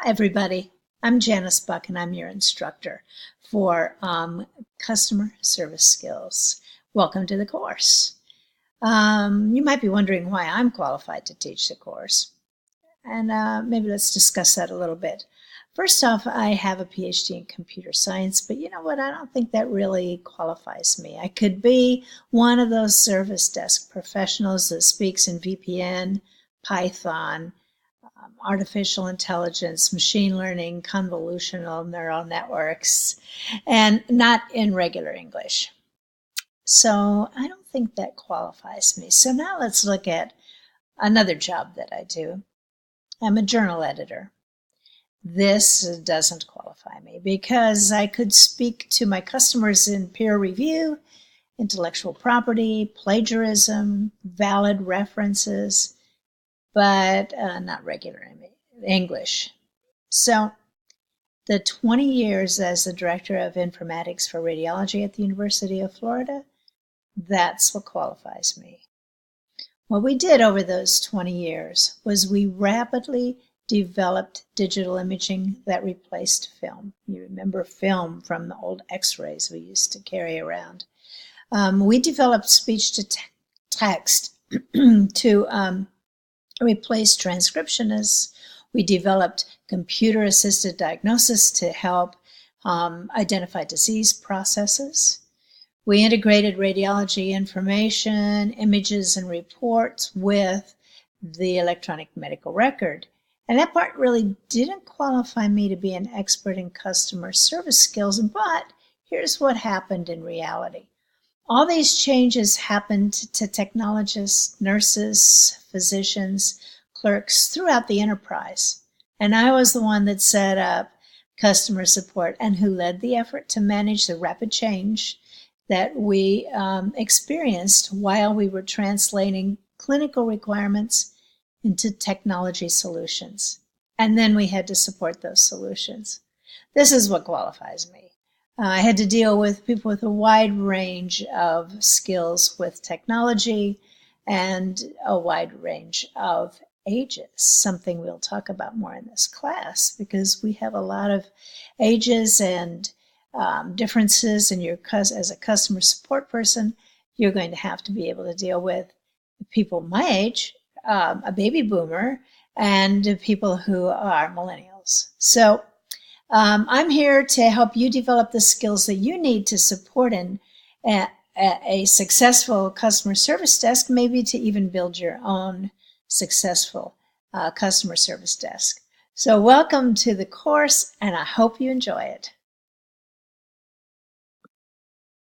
Hi, everybody. I'm Janice Buck, and I'm your instructor for customer service skills. Welcome to the course. You might be wondering why I'm qualified to teach the course, and maybe let's discuss that a little bit. First off, I have a PhD in computer science, but you know what? I don't think that really qualifies me. I could be one of those service desk professionals that speaks in VPN, Python, artificial intelligence, machine learning, convolutional neural networks, and not in regular English. So I don't think that qualifies me. So now let's look at another job that I do. I'm a journal editor. This doesn't qualify me because I could speak to my customers in peer review, intellectual property, plagiarism, valid references, but not regular English. So the 20 years as the Director of Informatics for Radiology at the University of Florida, that's what qualifies me. What we did over those 20 years was we rapidly developed digital imaging that replaced film. You remember film from the old x-rays we used to carry around. We developed speech to text to replace transcriptionists. We developed computer-assisted diagnosis to help identify disease processes. We integrated radiology information, images, and reports with the electronic medical record. And that part really didn't qualify me to be an expert in customer service skills, but here's what happened in reality. All these changes happened to technologists, nurses, physicians, clerks throughout the enterprise. And I was the one that set up customer support and who led the effort to manage the rapid change that we experienced while we were translating clinical requirements into technology solutions. And then we had to support those solutions. This is what qualifies me. I had to deal with people with a wide range of skills with technology and a wide range of ages, something we'll talk about more in this class because we have a lot of ages and differences, and as a customer support person, you're going to have to be able to deal with people my age, a baby boomer, and people who are millennials. So I'm here to help you develop the skills that you need to support a successful customer service desk, maybe to even build your own successful customer service desk. So welcome to the course, and I hope you enjoy it.